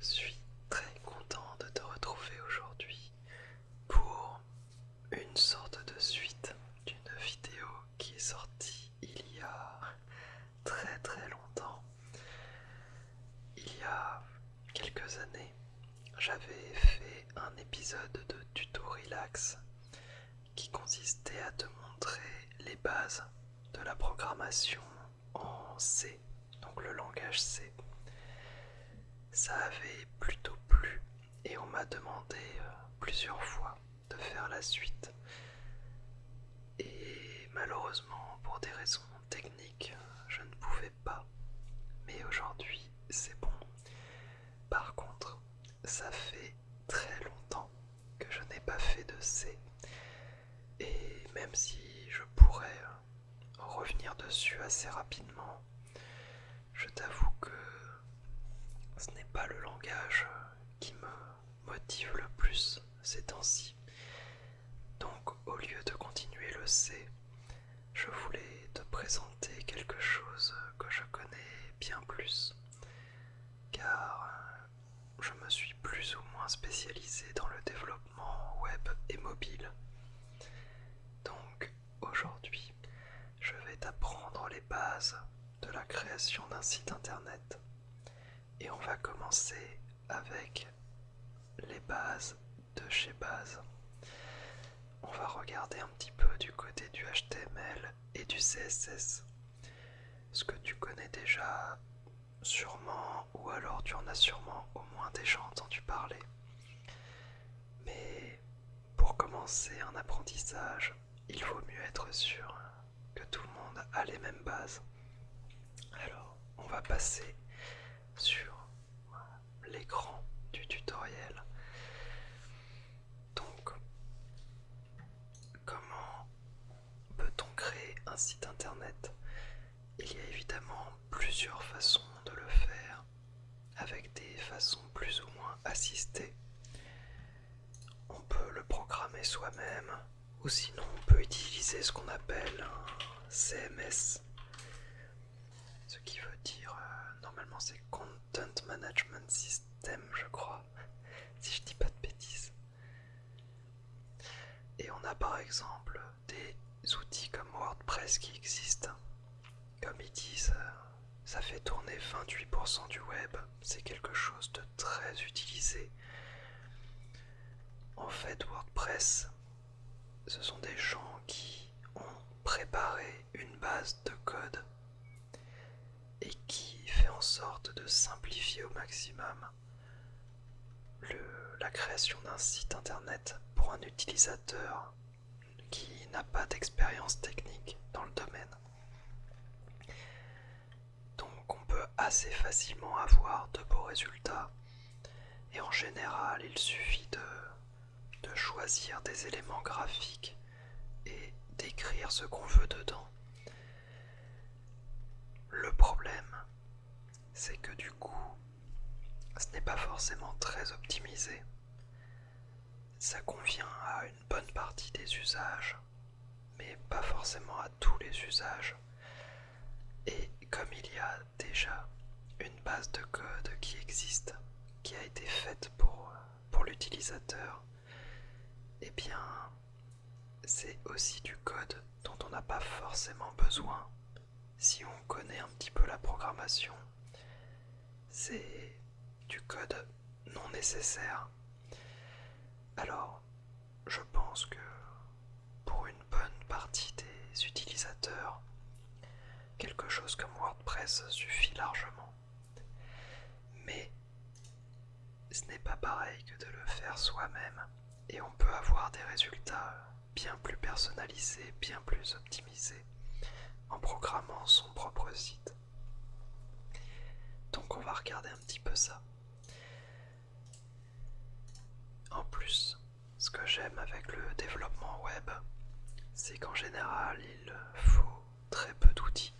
Je suis très content de te retrouver aujourd'hui pour une sorte de suite d'une vidéo qui est sortie il y a très longtemps. Il y a quelques années, j'avais fait un épisode de Tuto Relax qui consistait à te montrer les bases de la programmation en C, donc le langage C. Ça avait plutôt plu et on m'a demandé plusieurs fois de faire la suite. Et malheureusement, pour des raisons techniques, je ne pouvais pas. Mais aujourd'hui, c'est bon. Par contre, ça fait très longtemps que je n'ai pas fait de C. Et même si je pourrais revenir dessus assez rapidement, je t'avoue que ce n'est pas le langage qui me motive le plus ces temps-ci. Donc au lieu de continuer le C, je voulais te présenter quelque chose que je connais bien plus, car je me suis plus ou moins spécialisé dans le développement web et mobile. Donc aujourd'hui, je vais t'apprendre les bases de la création d'un site internet. Et on va commencer avec les bases de chez base. On va regarder un petit peu du côté du HTML et du CSS. Ce que tu connais déjà sûrement, ou alors tu en as sûrement au moins déjà entendu parler. Mais pour commencer un apprentissage, il vaut mieux être sûr que tout le monde a les mêmes bases. Alors, on va passer sur l'écran du tutoriel. Donc, comment peut-on créer un site internet? Il y a évidemment plusieurs façons de le faire, avec des façons plus ou moins assistées. On peut le programmer soi-même, ou sinon on peut utiliser ce qu'on appelle un CMS, ce qui veut dire, normalement c'est Content Management System, je crois, si je dis pas de bêtises. Et on a par exemple des outils comme WordPress qui existent. Comme ils disent, ça fait tourner 28% du web, c'est quelque chose de très utilisé. En fait, WordPress, ce sont des gens qui ont préparé une base de code et qui fait en sorte de simplifier au maximum la création d'un site internet pour un utilisateur qui n'a pas d'expérience technique dans le domaine. Donc on peut assez facilement avoir de beaux résultats et en général il suffit de choisir des éléments graphiques et d'écrire ce qu'on veut dedans. Le problème, c'est que du coup, ce n'est pas forcément très optimisé. Ça convient à une bonne partie des usages, mais pas forcément à tous les usages. Et comme il y a déjà une base de code qui existe, qui a été faite pour l'utilisateur, eh bien, c'est aussi du code dont on n'a pas forcément besoin si on connaît un petit peu la programmation. C'est du code non nécessaire. Alors, je pense que pour une bonne partie des utilisateurs, quelque chose comme WordPress suffit largement. Mais ce n'est pas pareil que de le faire soi-même et on peut avoir des résultats bien plus personnalisés, bien plus optimisés en programmant son propre site. Donc on va regarder un petit peu ça. En plus, ce que j'aime avec le développement web, c'est qu'en général, il faut très peu d'outils.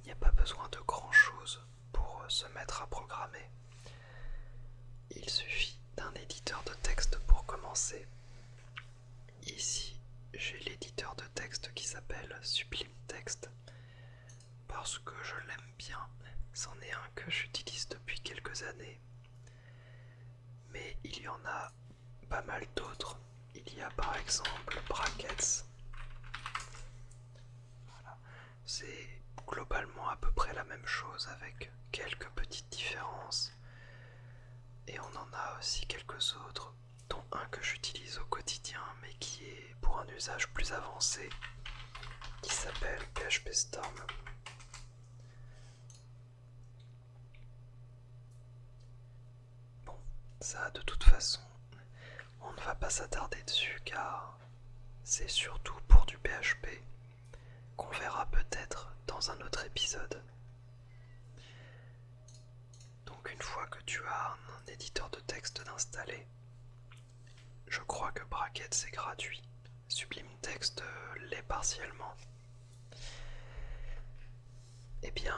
Il n'y a pas besoin de grand chose pour se mettre à programmer. Il suffit d'un éditeur de texte pour commencer. Ici, j'ai l'éditeur de texte qui s'appelle Sublime Text parce que je l'aime bien. C'en est un que j'utilise depuis quelques années il y en a pas mal d'autres. Il y a par exemple Brackets. Voilà. C'est globalement à peu près la même chose avec quelques petites différences. Et on en a aussi quelques autres, dont un que j'utilise au quotidien mais qui est pour un usage plus avancé, qui s'appelle PHP Storm. Bon, ça de toute façon, on ne va pas s'attarder dessus car c'est surtout pour du PHP qu'on verra peut-être dans un autre épisode. Donc une fois que tu as un éditeur de texte installé, je crois que Bracket c'est gratuit. Sublime Text l'est partiellement. Eh bien,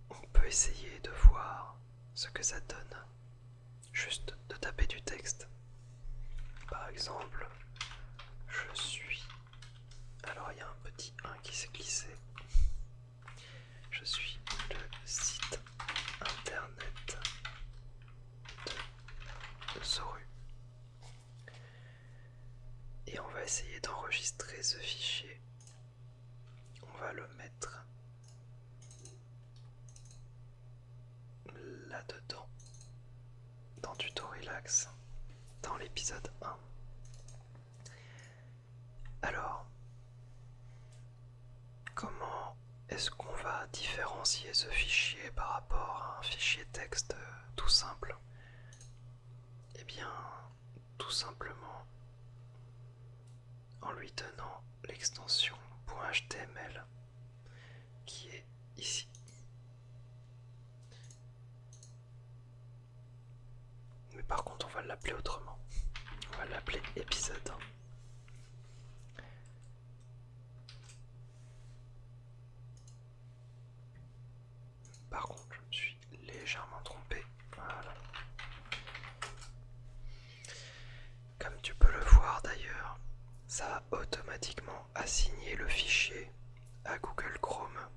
on peut essayer de voir ce que ça donne. Juste de taper du texte. Par exemple, je suis... Alors il y a un petit 1 qui s'est glissé. Je suis le site internet de Zoru. Et on va essayer d'enregistrer ce fichier. On va le mettre là-dedans, dans Tuto Relax, dans l'épisode 1. Alors, comment est-ce qu'on va différencier ce fichier par rapport à un fichier texte tout simple? Eh bien, tout simplement en lui donnant l'extension .html qui est ici. Mais par contre, on va l'appeler autrement. On va l'appeler épisode 1. Par contre, je me suis légèrement trompé. Voilà. Comme tu peux le voir d'ailleurs, ça a automatiquement assigné le fichier à Google Chrome,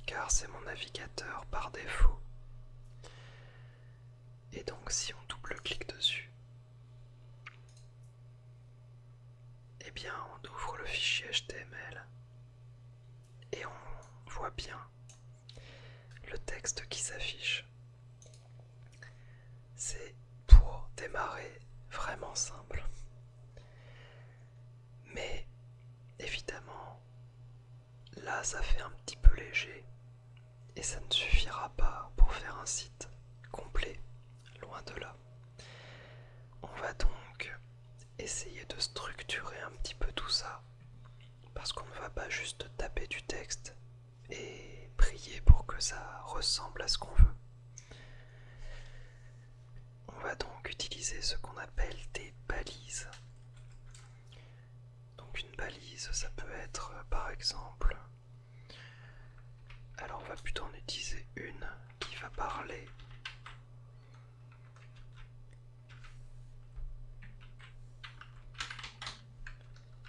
car c'est mon navigateur par défaut. Et donc si on double-clique dessus, eh bien on ouvre le fichier HTML et on voit bien le texte qui s'affiche. C'est pour démarrer vraiment simple. Mais évidemment, là ça fait un petit peu léger et ça ne suffira pas pour faire un site complet, loin de là. On va donc essayer de structurer un petit peu tout ça, parce qu'on ne va pas juste taper du texte et prier pour que ça ressemble à ce qu'on veut. On va donc utiliser ce qu'on appelle des balises. Donc une balise, ça peut être par exemple... Alors on va plutôt en utiliser une qui va parler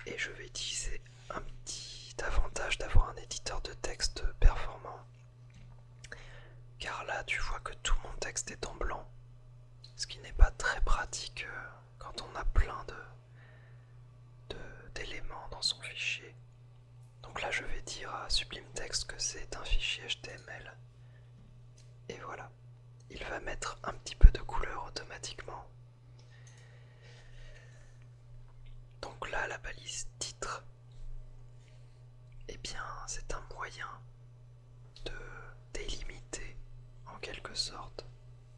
et je vais utiliser un petit avantage d'avoir un éditeur de texte performant, car là tu vois que tout mon texte est en blanc, ce qui n'est pas très pratique quand on a plein d'éléments dans son fichier. Donc là je vais dire à Sublime Text que c'est un fichier HTML et voilà, il va mettre un petit peu de couleur automatiquement. Donc là la balise titre, eh bien c'est un moyen de délimiter en quelque sorte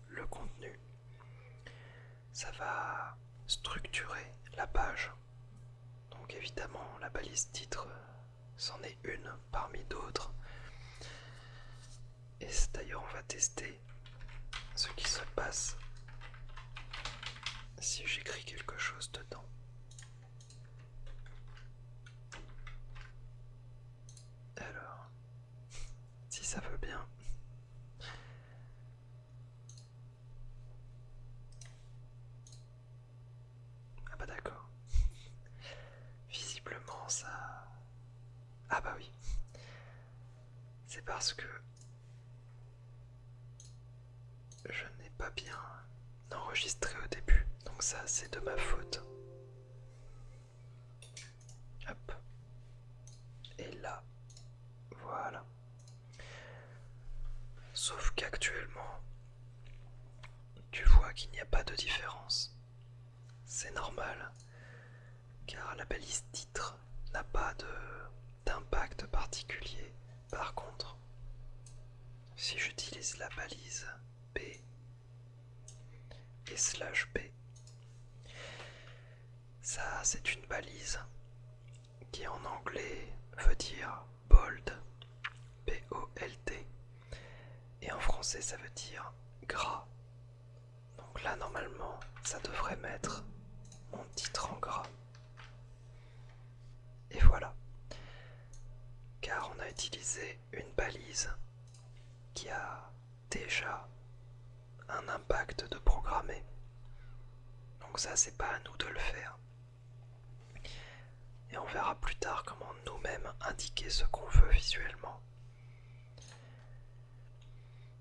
le contenu. Ça va structurer la page. Donc évidemment la balise titre c'en est une parmi d'autres. Et d'ailleurs on va tester ce qui se passe si j'écris quelque chose dedans. Alors, si ça veut bien. Ah bah d'accord. Visiblement ça... Ah bah oui. C'est parce que je n'ai pas bien enregistré au début, donc ça c'est de ma faute. Hop. Et là, voilà. Sauf qu'actuellement, tu vois qu'il n'y a pas de différence. C'est normal, car la balise titre n'a pas d'impact particulier. Par contre, si j'utilise la balise B et /B, ça c'est une balise qui en anglais veut dire bold, B-O-L-D, et en français ça veut dire gras. Donc là normalement ça devrait mettre mon titre en gras. Et voilà, car on a utilisé une balise qui a déjà un impact de programmer. Donc ça c'est pas à nous de le faire. Et on verra plus tard comment nous-mêmes indiquer ce qu'on veut visuellement.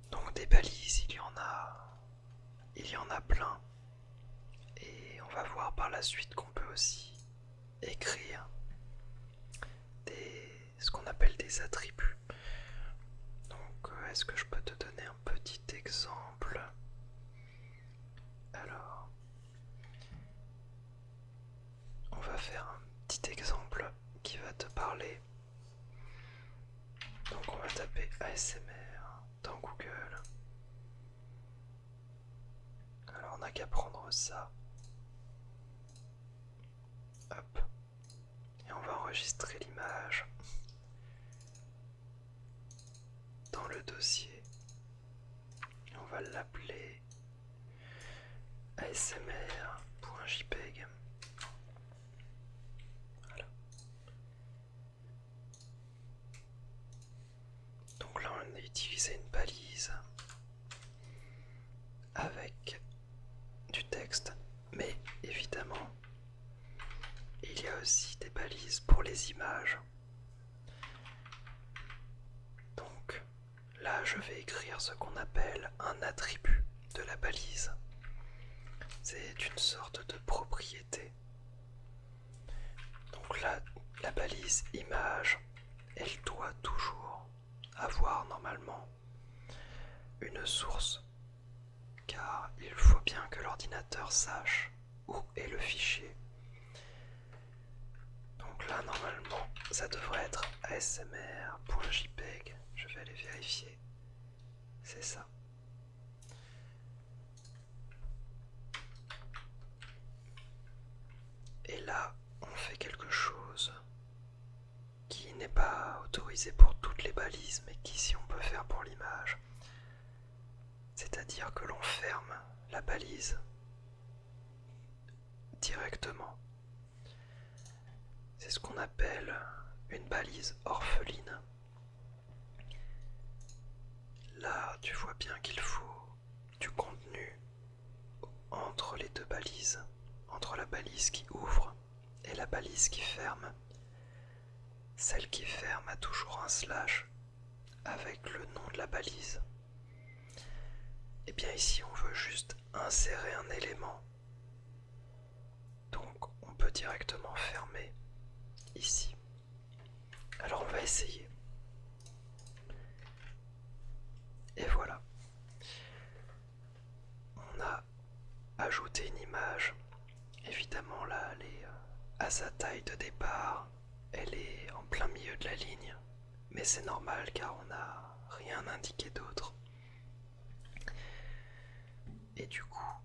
Donc des balises, il y en a plein. Et on va voir par la suite qu'on peut aussi écrire ce qu'on appelle des attributs. Donc est-ce que je peux te donner un petit exemple? Alors, on va faire un petit exemple qui va te parler. Donc on va taper ASMR dans Google. Alors on n'a qu'à prendre ça. Hop. Et on va enregistrer l'image dans le dossier. Et on va l'appeler asmr.jpg. Voilà. Donc là on a utilisé une balise avec du texte, mais évidemment il y a aussi des balises pour les images. Donc là je vais écrire ce qu'on appelle un attribut de la balise. C'est une sorte de propriété. Donc là, la balise image, elle doit toujours avoir normalement une source, car il faut bien que l'ordinateur sache où est le fichier. Donc là, normalement, ça devrait être asmr.jpg. Je vais aller vérifier. C'est ça. Et là, on fait quelque chose qui n'est pas autorisé pour toutes les balises, mais qu'ici on peut faire pour l'image. C'est-à-dire que l'on ferme la balise directement. C'est ce qu'on appelle une balise orpheline. Là, tu vois bien qu'il faut du contenu entre les deux balises, entre la balise qui ouvre et la balise qui ferme. Celle qui ferme a toujours un slash avec le nom de la balise. Et bien ici on veut juste insérer un élément. Donc on peut directement fermer ici. Alors on va essayer. Et voilà. On a ajouté une image. Évidemment là elle est à sa taille de départ. Elle est en plein milieu de la ligne. Mais c'est normal car on n'a rien indiqué d'autre. Et du coup,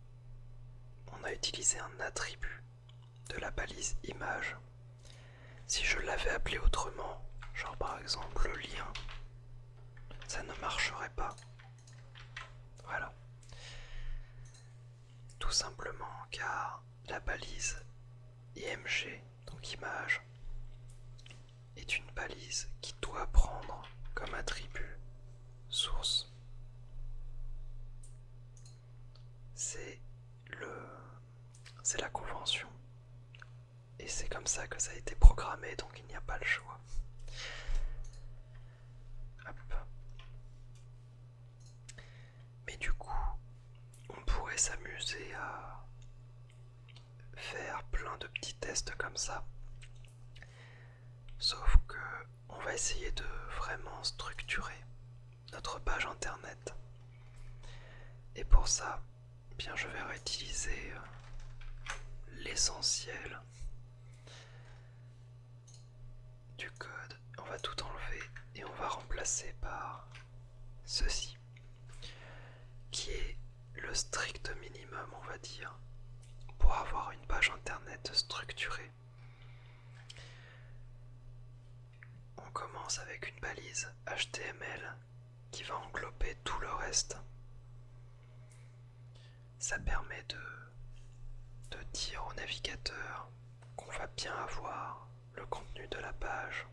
on a utilisé un attribut de la balise image. Si je l'avais appelé autrement, genre par exemple le lien, ça ne marcherait pas. Voilà. Tout simplement car la balise IMG, donc image, est une balise qui doit prendre comme attribut source. C'est la convention. Et c'est comme ça que ça a été programmé, donc il n'y a pas le choix. Hop. Mais du coup, on pourrait pourrait s'amuser à faire plein de petits tests comme ça. Sauf que on va essayer de vraiment structurer notre page internet. Et pour ça, eh bien je vais réutiliser l'essentiel du code. On va tout enlever et on va remplacer par ceci, qui est le strict minimum, on va dire, pour avoir une page internet structurée. On commence avec une balise HTML qui va englober tout le reste. Ça permet de dire au navigateur qu'on va bien avoir le contenu de la page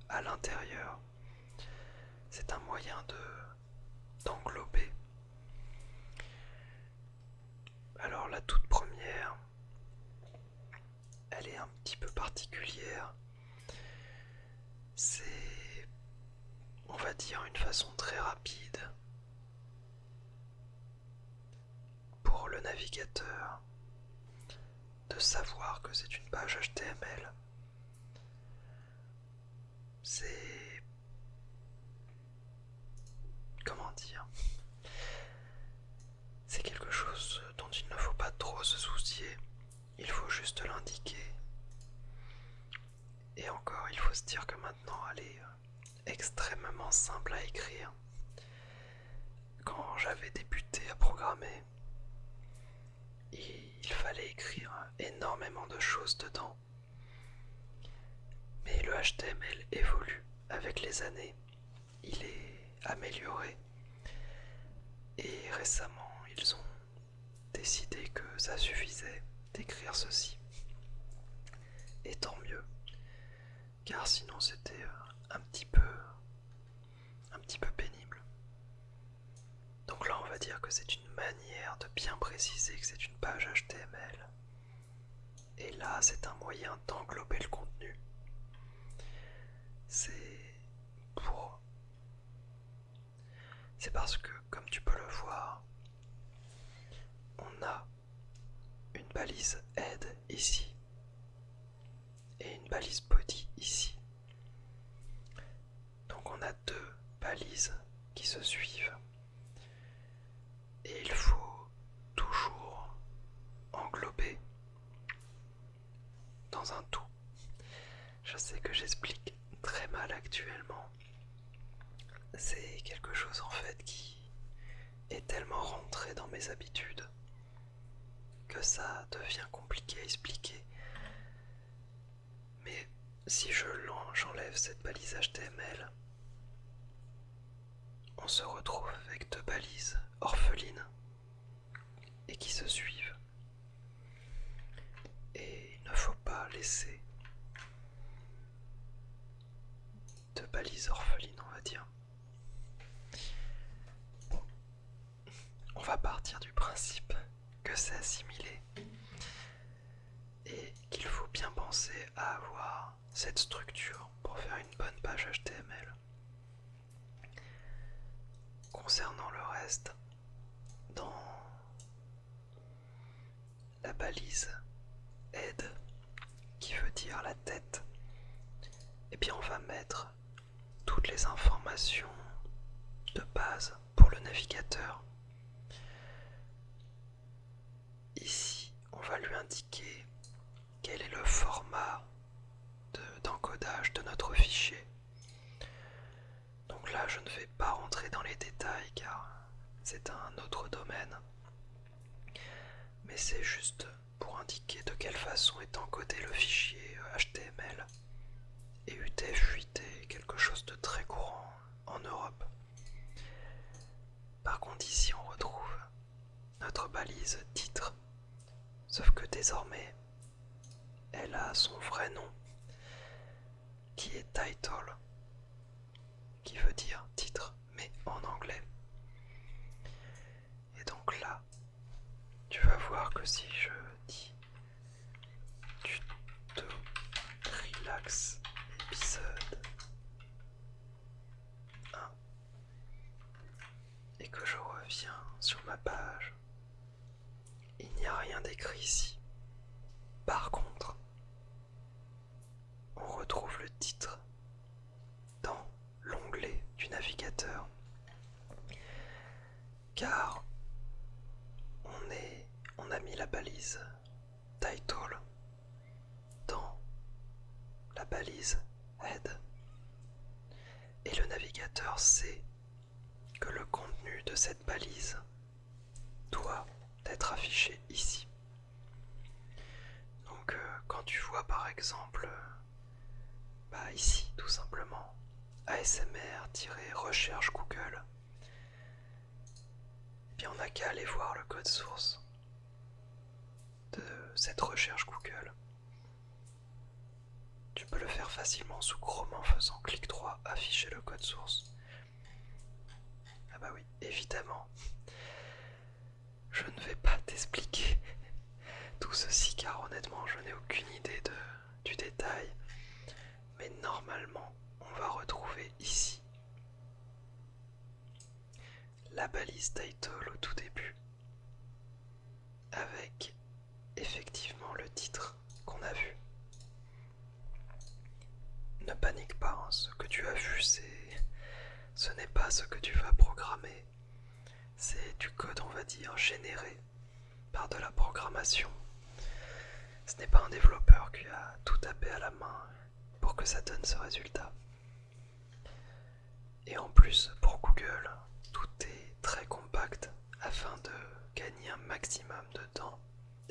à l'intérieur. C'est un moyen d'englober. Alors la toute première, elle est un petit peu particulière. C'est, on va dire, une façon très rapide pour le navigateur de savoir que c'est une page HTML. C'est... comment dire? C'est quelque chose dont il ne faut pas trop se soucier. Il faut juste l'indiquer. Et encore, il faut se dire que maintenant, elle est extrêmement simple à écrire. Quand j'avais débuté à programmer, il fallait écrire énormément de choses dedans. Mais le HTML évolue avec les années. Il est amélioré. Et récemment, ils ont décidé que ça suffisait d'écrire ceci. Et tant mieux. Car sinon c'était un petit peu pénible. Donc là on va dire que c'est une manière de bien préciser que c'est une page HTML. Et là c'est un moyen d'englober le contenu. C'est parce que, comme tu peux le voir, on a une balise head ici et une balise body ici. Donc on a deux balises qui se suivent. Et il faut toujours englober dans un tout. Je sais que j'explique très mal actuellement. C'est quelque chose en fait qui est tellement rentré dans mes habitudes que ça devient compliqué à expliquer. Mais si j'enlève cette balise HTML, on se retrouve avec deux balises orphelines et qui se suivent. Et il ne faut pas laisser de balises orphelines, on va dire. Bon, on va partir du principe que c'est assimilé et qu'il faut bien penser à avoir cette structure pour faire une bonne page HTML. Concernant le reste, dans la balise head, qui veut dire la tête, eh bien on va mettre toutes les informations de base pour le navigateur. Ici, on va lui indiquer quel est le format d'encodage de notre fichier. Donc là, je ne vais pas rentrer dans les détails car c'est un autre domaine. Mais c'est juste pour indiquer de quelle façon est encodé le fichier HTML. Et UTF-8 est quelque chose de très courant en Europe. Par contre, ici, on retrouve notre balise titre. Sauf que désormais, elle a son vrai nom, qui est title, qui veut dire titre, mais en anglais. Et donc là, tu vas voir que si je dis tuto relax épisode 1 et que je reviens sur ma page, écrit ici. Par contre, on retrouve le titre dans l'onglet du navigateur, car on a mis la balise title dans la balise head, et le navigateur sait que le contenu de cette balise doit être affiché ici. Donc quand tu vois par exemple ici tout simplement ASMR-recherche Google, eh bien on n'a qu'à aller voir le code source de cette recherche Google. Tu peux le faire facilement sous Chrome en faisant clic droit, afficher le code source. Ah bah oui, évidemment. Je ne vais pas t'expliquer tout ceci car honnêtement je n'ai aucune idée du détail. Mais normalement, on va retrouver ici la balise title au tout début, avec effectivement le titre qu'on a vu. Ne panique pas, hein, ce que tu as vu, ce n'est pas ce que tu vas programmer. C'est du code, on va dire, généré par de la programmation. Ce n'est pas un développeur qui a tout tapé à la main pour que ça donne ce résultat. Et en plus, pour Google, tout est très compact afin de gagner un maximum de temps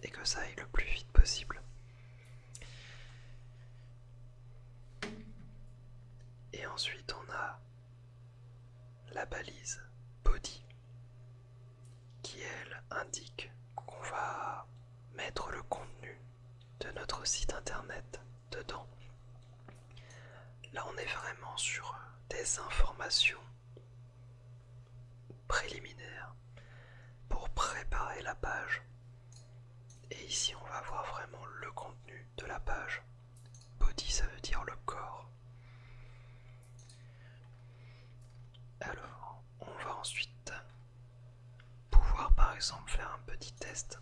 et que ça aille le plus vite possible. Et ensuite, on a la balise body qui, elle, indique qu'on va mettre le contenu de notre site internet dedans. Là, on est vraiment sur des informations préliminaires pour préparer la page. Et ici, on va voir vraiment le contenu de la page. Body, ça veut dire le corps. Alors, on va ensuite pouvoir par exemple faire un petit test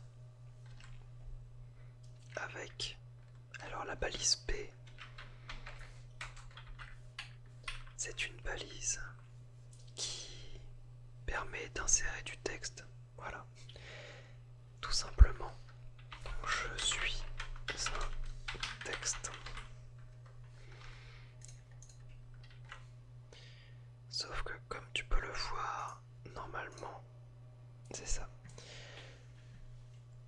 avec la balise P. C'est une balise qui permet d'insérer du texte. Voilà. Tout simplement. Donc, je suis un texte. Sauf que comme tu peux le voir, normalement, c'est ça.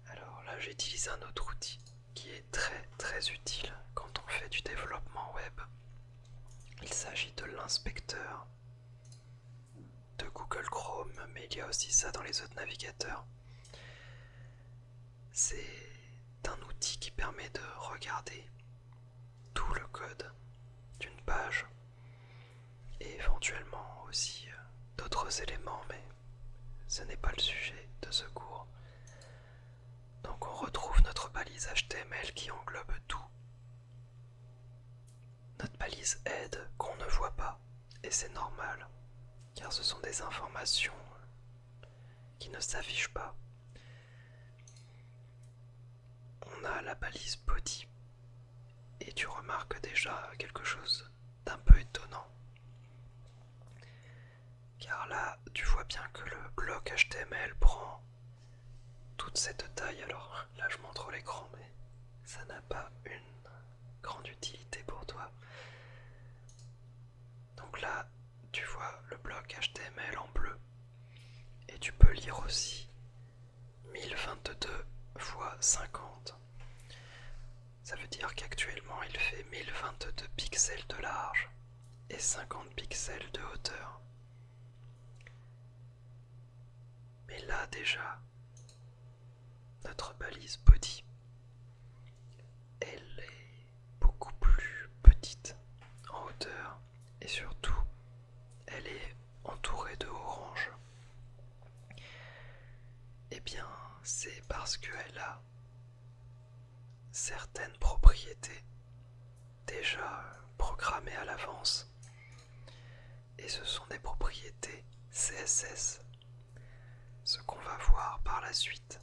Alors là, j'utilise un autre outil qui est très utile quand on fait du développement web. Il s'agit de l'inspecteur de Google Chrome, mais il y a aussi ça dans les autres navigateurs. C'est un outil qui permet de regarder tout le code d'une page et éventuellement aussi d'autres éléments, mais ce n'est pas le sujet de ce cours. Donc on retrouve notre balise HTML qui englobe tout. Notre balise head qu'on ne voit pas, et c'est normal, car ce sont des informations qui ne s'affichent pas. On a la balise body, et tu remarques déjà quelque chose d'un peu étonnant. Car là, tu vois bien que le bloc HTML prend toute cette taille. Alors là, je montre l'écran, mais ça n'a pas une grande utilité pour toi. Donc là, tu vois le bloc HTML en bleu. Et tu peux lire aussi 1022 x 50. Ça veut dire qu'actuellement, il fait 1022 pixels de large et 50 pixels de hauteur. Mais là déjà, notre balise body, elle est beaucoup plus petite en hauteur et surtout, elle est entourée de orange. Eh bien, c'est parce qu'elle a certaines propriétés déjà programmées à l'avance. Et ce sont des propriétés CSS, ce qu'on va voir par la suite.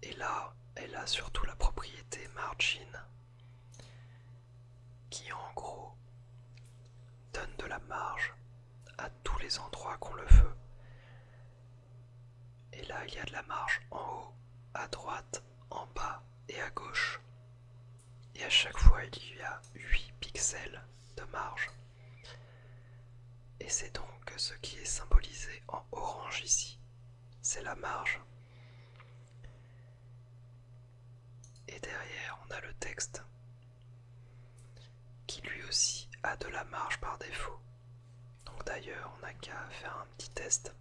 Et Et là, elle a surtout la propriété margin, qui en gros donne de la marge à tous les endroits qu'on le veut. Et là, il y a de la marge en haut, à droite, en bas et à gauche. Et à chaque fois, il y a 8 pixels de marge. Et c'est donc ce qui est symbolisé en orange ici. C'est la marge. Et derrière, on a le texte, qui lui aussi a de la marge par défaut. Donc d'ailleurs, on n'a qu'à faire un petit test.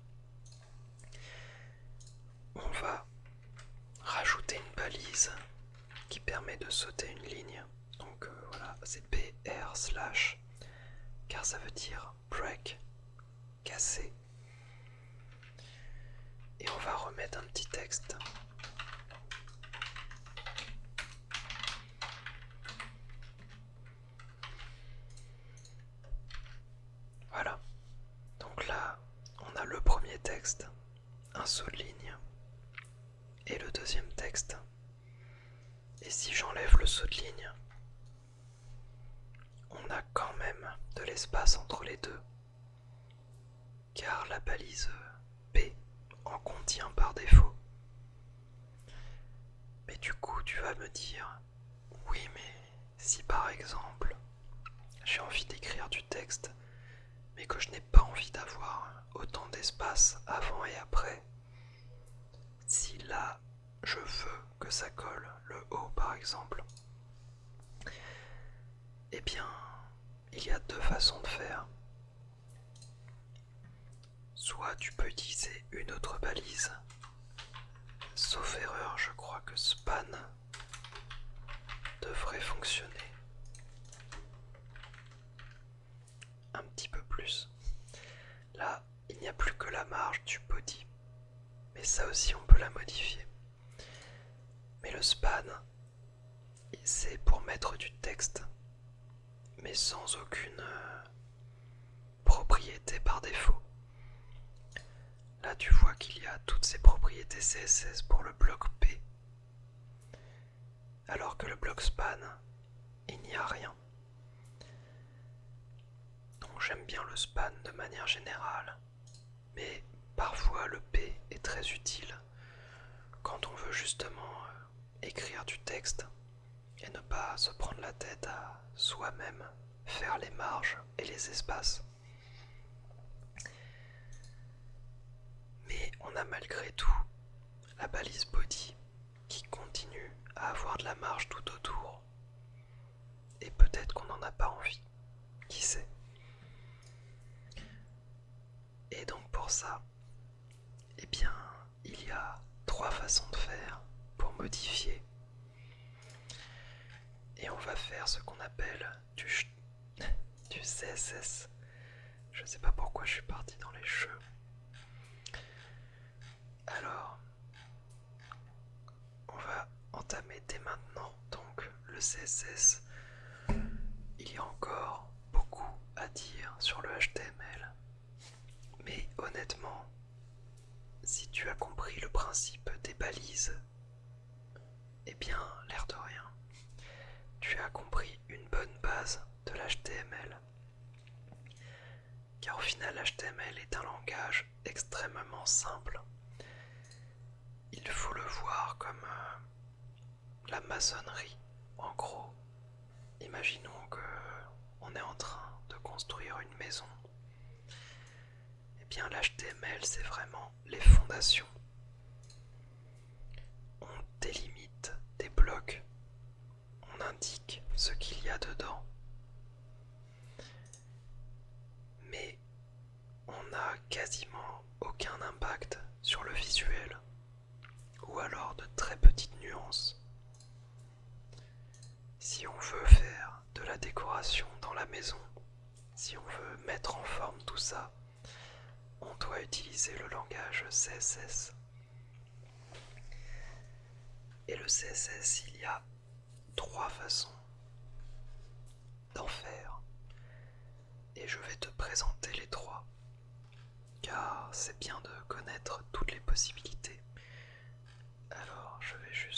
On va rajouter une balise qui permet de sauter une ligne. Donc voilà, c'est BR slash, car ça veut dire break, casser. Et on va remettre un petit texte. Voilà. Donc là, on a le premier texte, un saut de ligne, et le deuxième texte. Et si j'enlève le saut de ligne, on a quand même de l'espace entre les deux, car la balise P en contient par défaut. Mais du coup, tu vas me dire, oui, mais si par exemple, j'ai envie d'écrire du texte, mais que je n'ai pas envie d'avoir autant d'espace avant et après, si là, je veux que ça colle, le haut par exemple, eh bien, il y a deux façons de faire. Soit tu peux utiliser une autre balise, sauf erreur, je crois que span devrait fonctionner un petit peu plus. Là, il n'y a plus que la marge du body, mais ça aussi on peut la modifier. Mais le span, c'est pour mettre du texte, mais sans aucune propriété par défaut. Là tu vois qu'il y a toutes ces propriétés CSS pour le bloc P, alors que le bloc span, il n'y a rien. Donc j'aime bien le span de manière générale, mais parfois le P est très utile quand on veut justement écrire du texte et ne pas se prendre la tête à soi-même faire les marges et les espaces. Mais on a malgré tout la balise body qui continue à avoir de la marge tout autour. Et peut-être qu'on n'en a pas envie, qui sait. Et donc pour ça, eh bien, il y a trois façons de faire pour modifier. Et on va faire ce qu'on appelle du CSS. Je sais pas pourquoi je suis parti dans les cheveux. Alors, on va entamer dès maintenant donc le CSS. Il y a encore beaucoup à dire sur le HTML, mais honnêtement, si tu as compris le principe des balises, eh bien, l'air de rien, tu as compris une bonne base de l'HTML. Car au final, l'HTML est un langage extrêmement simple. Il faut le voir comme la maçonnerie. En gros, imaginons qu'on est en train de construire une maison. Eh bien, l'HTML, c'est vraiment les fondations. On délimite des blocs, on indique ce qu'il y a dedans, mais on n'a quasiment aucun impact sur le visuel, ou alors de très petites nuances. Si on veut faire de la décoration dans la maison, si on veut mettre en forme tout ça, on doit utiliser le langage CSS. Et le CSS, il y a trois façons d'en faire. Et je vais te présenter les trois, car c'est bien de connaître toutes les possibilités. Alors, je vais juste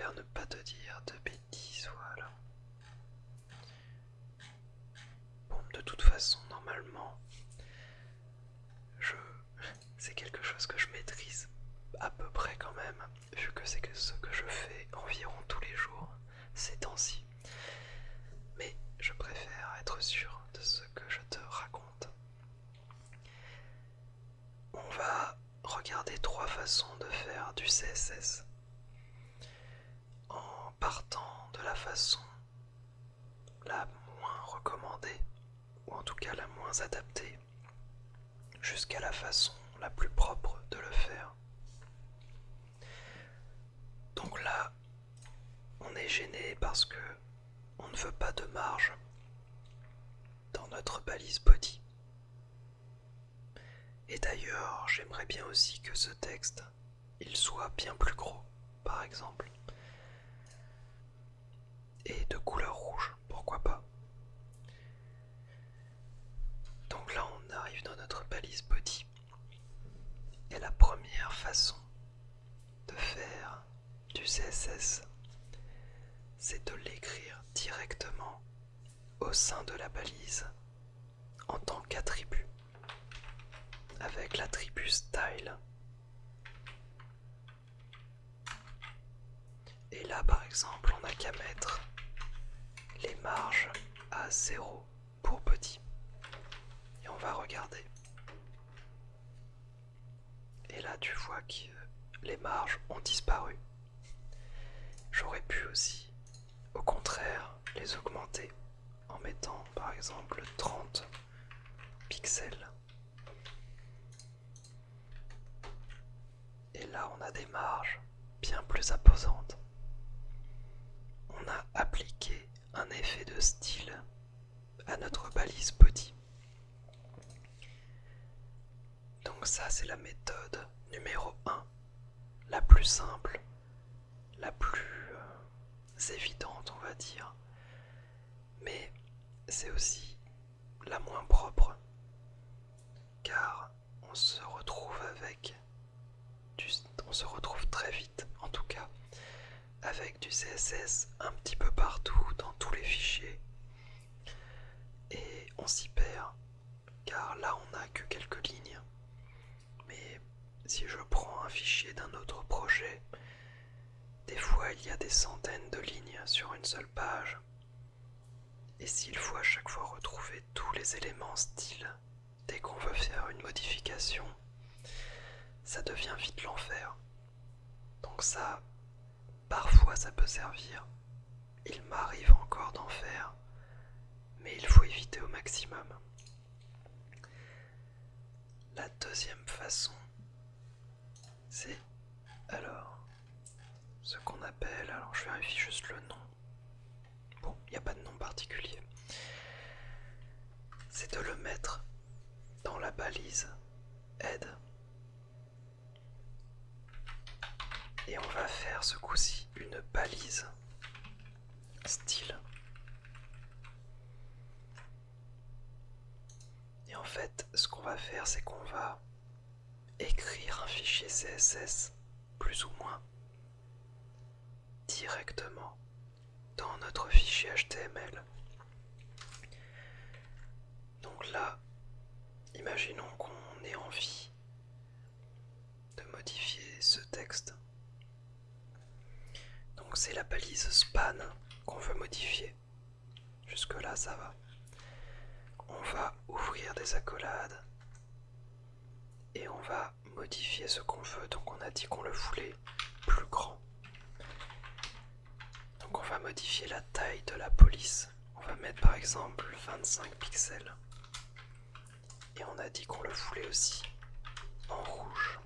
préfère ne pas te dire de bêtises, voilà. Bon, de toute façon, normalement, c'est quelque chose que je maîtrise à peu près quand même, vu que c'est ce que je fais environ tous les jours ces temps-ci. Mais je préfère être sûr de ce que je te raconte. On va regarder 3 façons de faire du CSS. En partant de la façon la moins recommandée, ou en tout cas la moins adaptée, jusqu'à la façon la plus propre de le faire. Donc là, on est gêné parce que on ne veut pas de marge dans notre balise body. Et d'ailleurs, j'aimerais bien aussi que ce texte, il soit bien plus gros, par exemple. Et de couleur rouge, pourquoi pas. Donc là, on arrive dans notre balise body. Et la première façon de faire du CSS, c'est de l'écrire directement au sein de la balise en tant qu'attribut, avec l'attribut style. Et là, par exemple, on n'a qu'à mettre les marges à 0 pour petit. Et on va regarder. Et là, tu vois que les marges ont disparu. J'aurais pu aussi, au contraire, les augmenter en mettant par exemple 30 pixels. Et là, on a des marges bien plus imposantes. On a appliqué un effet de style à notre balise body. Donc ça, c'est la méthode numéro 1, la plus simple, la plus évidente, on va dire. Mais c'est aussi la moins propre, car on se retrouve très vite, en tout cas, avec du CSS un petit peu partout dans tous les fichiers, et on s'y perd, car là on n'a que quelques lignes. Mais si je prends un fichier d'un autre projet, des fois il y a des centaines de lignes sur une seule page, et s'il faut à chaque fois retrouver tous les éléments style dès qu'on veut faire une modification, ça devient vite l'enfer. Donc ça, parfois ça peut servir, il m'arrive encore d'en faire, mais il faut éviter au maximum. La deuxième façon, c'est alors ce qu'on appelle, alors je vérifie juste le nom, bon, il n'y a pas de nom particulier, c'est de le mettre dans la balise head. Et on va faire ce coup-ci une balise style. Et en fait, ce qu'on va faire, c'est qu'on va écrire un fichier CSS, plus ou moins, directement dans notre fichier HTML. Donc là, imaginons qu'on ait envie de modifier ce texte. Donc c'est la balise span qu'on veut modifier. Jusque là, ça va. On va ouvrir des accolades et on va modifier ce qu'on veut. Donc on a dit qu'on le voulait plus grand. Donc on va modifier la taille de la police. On va mettre par exemple 25 pixels. Et on a dit qu'on le voulait aussi en rouge.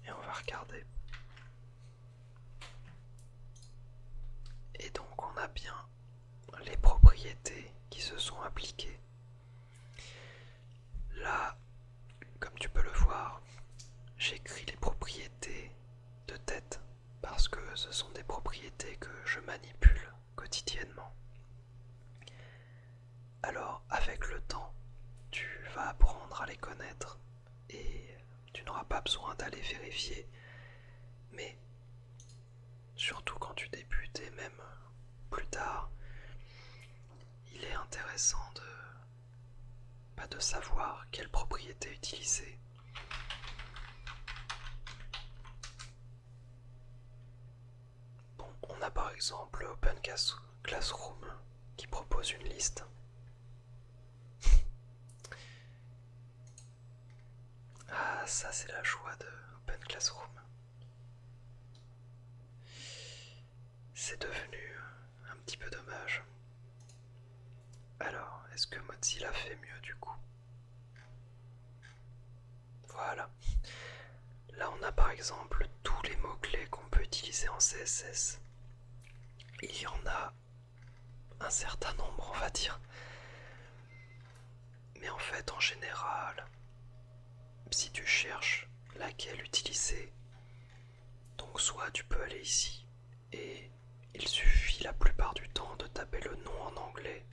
Et on va regarder. Et donc on a bien les propriétés qui se sont appliquées. Là, comme tu peux le voir, j'écris les propriétés de tête parce que ce sont des propriétés que je manipule quotidiennement. Alors, avec le temps, tu vas apprendre à les connaître et tu n'auras pas besoin d'aller vérifier plus tard, il est intéressant de savoir quelle propriété utiliser. Bon, on a par exemple Open Classroom qui propose une liste. Ah, ça c'est la joie de Open Classroom. C'est devenu un petit peu dommage. Alors, est-ce que Mozilla fait mieux du coup? Voilà. Là, on a par exemple tous les mots-clés qu'on peut utiliser en CSS. Il y en a un certain nombre, on va dire. Mais en fait, en général, si tu cherches laquelle utiliser, donc soit tu peux aller ici, et il suffit la plupart du temps de taper le nom en anglais,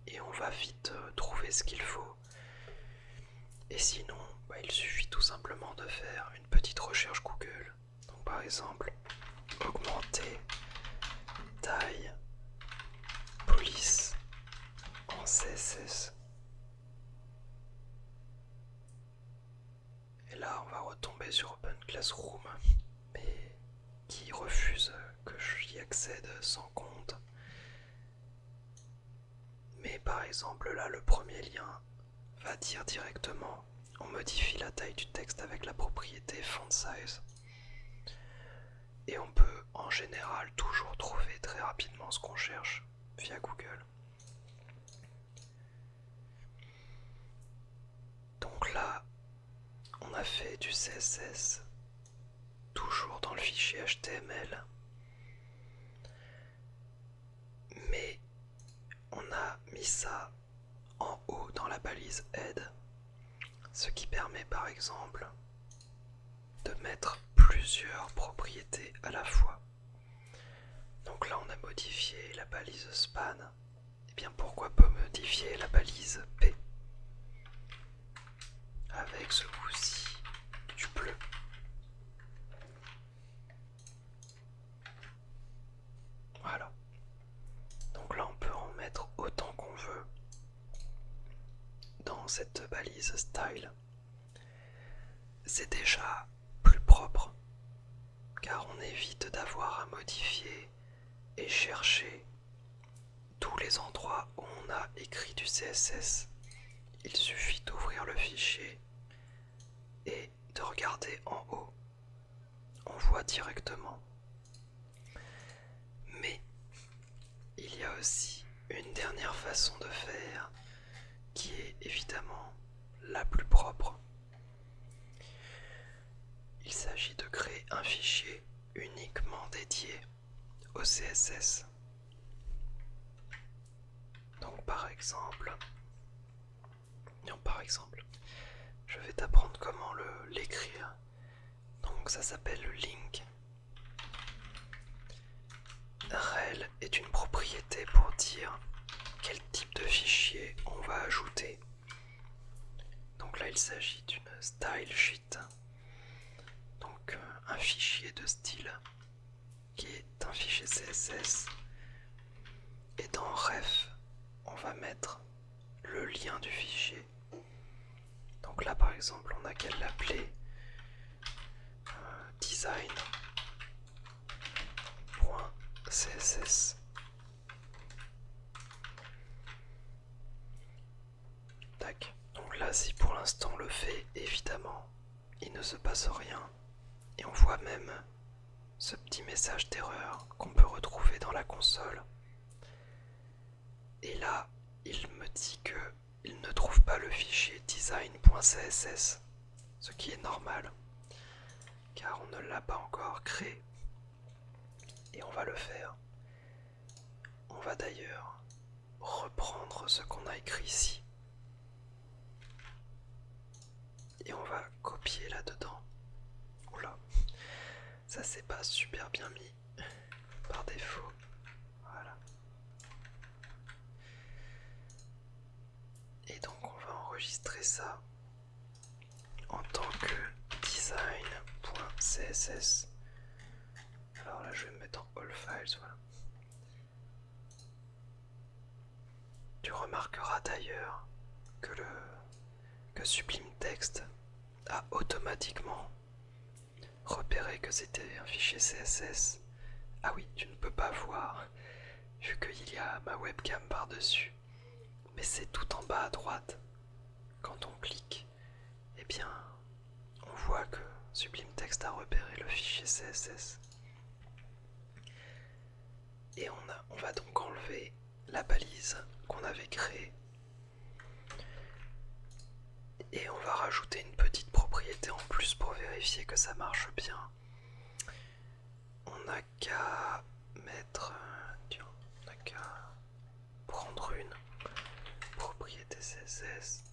et on va vite trouver ce qu'il faut. Et sinon, il suffit tout simplement de faire une petite recherche Google. Donc par exemple, augmenter taille police en CSS. Et là, on va retomber sur Open Classroom, mais qui refuse que j'y accède sans compte. Mais par exemple, là, le premier lien va dire directement on modifie la taille du texte avec la propriété font size. Et on peut en général toujours trouver très rapidement ce qu'on cherche via Google. Donc là, on a fait du CSS toujours dans le fichier HTML, mais on a mis ça en haut dans la balise aide, ce qui permet par exemple de mettre plusieurs propriétés à la fois. Donc là on a modifié la balise span, et bien pourquoi pas modifier la balise P avec ce coup-ci du bleu. Voilà. Donc là on peut en mettre autant qu'on veut dans cette balise style. C'est déjà plus propre car on évite d'avoir à modifier et chercher tous les endroits où on a écrit du CSS. Il suffit d'ouvrir le fichier et de regarder en haut. On voit directement. Mais il y a aussi une dernière façon de faire qui est évidemment la plus propre. Il s'agit de créer un fichier uniquement dédié au CSS. Donc par exemple, je vais t'apprendre comment l'écrire. Donc ça s'appelle le link. Rel est une propriété pour dire quel type de fichier on va ajouter. Donc là il s'agit d'une style sheet, donc un fichier de style qui est un fichier CSS. Et dans ref, on va mettre le lien du fichier. Donc là par exemple on a qu'à l'appeler design.css. Tac. Donc là si pour l'instant le fait, évidemment il ne se passe rien et on voit même ce petit message d'erreur qu'on peut retrouver dans la console. Et là il me dit que il ne trouve pas le fichier design.css, ce qui est normal car on ne l'a pas encore créé. Et on va le faire. On va d'ailleurs reprendre ce qu'on a écrit ici et on va copier là-dedans. Oula, ça c'est pas super bien mis par défaut. Voilà. Et donc on va enregistrer ça en tant que design.css. Alors là je vais me mettre en all files, voilà. Tu remarqueras d'ailleurs que Sublime Text a automatiquement repéré que c'était un fichier CSS. Ah oui, tu ne peux pas voir vu qu'il y a ma webcam par-dessus, mais c'est tout en bas à droite. Quand on clique, eh bien, on voit que Sublime Text a repéré le fichier CSS. Et on va donc enlever la balise qu'on avait créée. Et on va rajouter une petite propriété en plus pour vérifier que ça marche bien. On n'a qu'à mettre... Tiens, on n'a qu'à prendre une propriété CSS.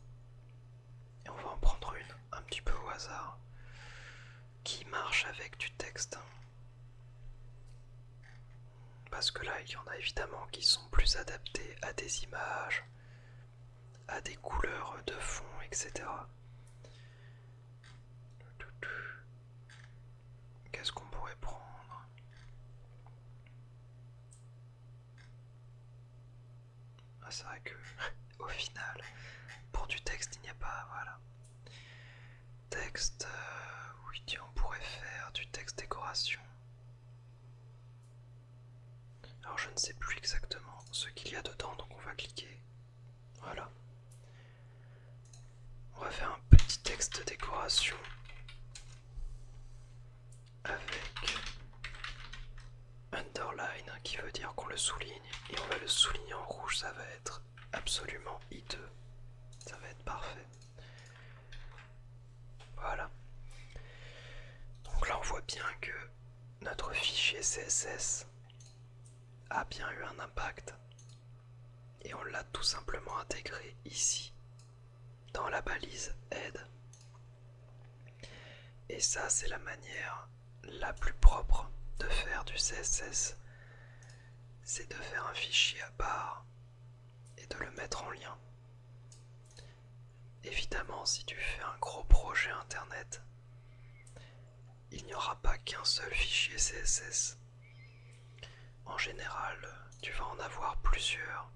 Et on va en prendre une un petit peu au hasard qui marche avec du texte. Parce que là, il y en a évidemment qui sont plus adaptés à des images, à des couleurs de fond, etc. Qu'est-ce qu'on pourrait prendre? Ah, c'est vrai que, au final, pour du texte, il n'y a pas, voilà. Texte, oui, tiens, on pourrait faire du texte décoration. Alors, je ne sais plus exactement ce qu'il y a dedans, donc on va cliquer. Voilà. On va faire un petit texte décoration avec underline qui veut dire qu'on le souligne, et on va le souligner en rouge, ça va être absolument hideux, ça va être parfait. Voilà. Donc là on voit bien que notre fichier CSS a bien eu un impact et on l'a tout simplement intégré ici dans la balise aide. Et ça c'est la manière la plus propre de faire du CSS, c'est de faire un fichier à part et de le mettre en lien. Évidemment, si tu fais un gros projet internet, il n'y aura pas qu'un seul fichier CSS. En général, tu vas en avoir plusieurs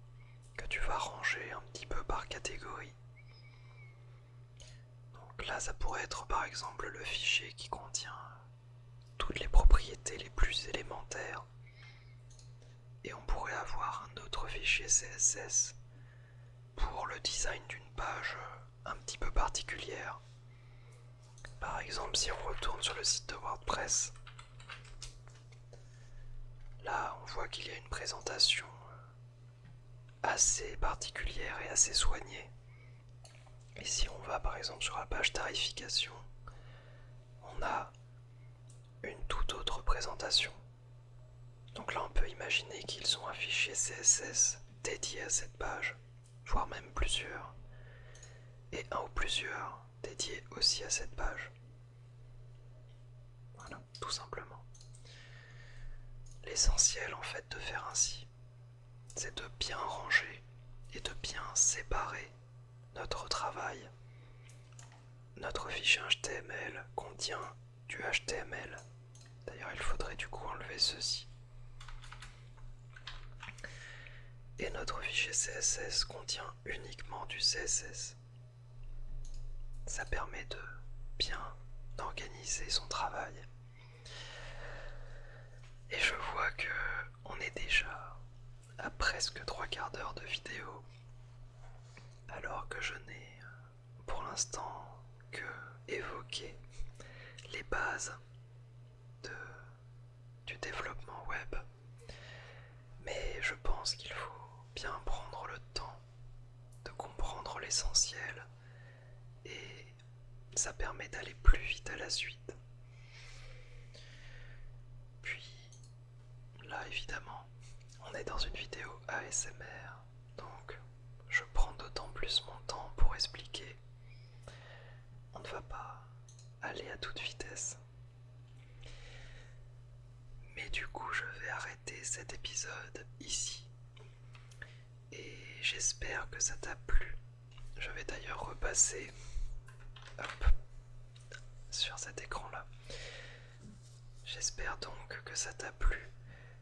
que tu vas ranger un petit peu par catégorie. Donc là, ça pourrait être par exemple le fichier qui contient toutes les propriétés les plus élémentaires. Et on pourrait avoir un autre fichier CSS pour le design d'une page un petit peu particulière. Par exemple, si on retourne sur le site de WordPress, là on voit qu'il y a une présentation assez particulière et assez soignée. Et si on va par exemple sur la page tarification, on a une toute autre présentation. Donc là on peut imaginer qu'ils ont un fichier CSS dédié à cette page, voire même plusieurs, et un ou plusieurs dédiés aussi à cette page. Voilà, tout simplement. L'essentiel en fait de faire ainsi, c'est de bien ranger et de bien séparer notre travail. Notre fichier HTML contient du HTML. D'ailleurs, il faudrait du coup enlever ceci. Et notre fichier CSS contient uniquement du CSS. Ça permet de bien organiser son travail. Et je vois que on est déjà à presque 3/4 d'heure de vidéo, alors que je n'ai pour l'instant que évoqué les bases du développement web. Mais je pense qu'il faut bien prendre le temps de comprendre l'essentiel et ça permet d'aller plus vite à la suite. Puis là évidemment on est dans une vidéo ASMR, donc je prends d'autant plus mon temps pour expliquer. On ne va pas aller à toute vitesse. Mais du coup je vais arrêter cet épisode ici. Et j'espère que ça t'a plu. Je vais d'ailleurs repasser sur cet écran là. J'espère donc que ça t'a plu.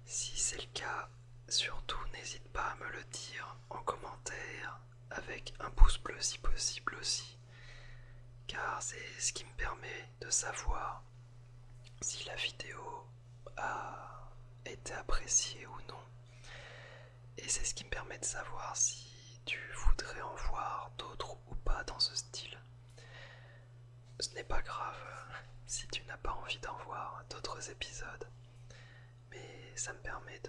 Si c'est le cas, Surtout, n'hésite pas à me le dire en commentaire avec un pouce bleu si possible aussi, car c'est ce qui me permet de savoir si la vidéo a été appréciée ou non. Et c'est ce qui me permet de savoir si tu voudrais en voir d'autres ou pas dans ce style. Ce n'est pas grave si tu n'as pas envie d'en voir d'autres épisodes, mais ça me permet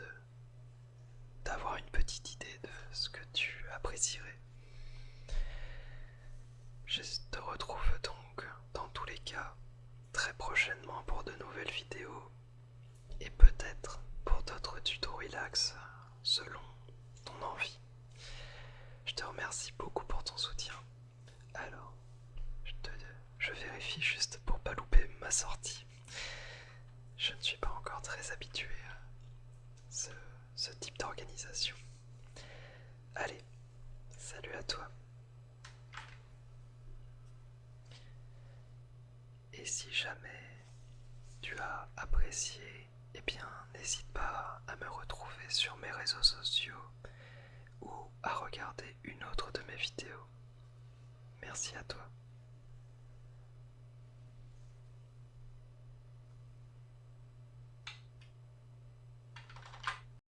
d'avoir une petite idée de ce que tu apprécierais. Je te retrouve donc dans tous les cas très prochainement pour de nouvelles vidéos et peut-être pour d'autres tutos relax selon ton envie. Je te remercie beaucoup pour ton soutien. Alors, je vérifie juste pour pas louper ma sortie. Je ne suis pas encore très habitué à ce type d'organisation. Allez, salut à toi. Et si jamais tu as apprécié, eh bien n'hésite pas à me retrouver sur mes réseaux sociaux ou à regarder une autre de mes vidéos. Merci à toi.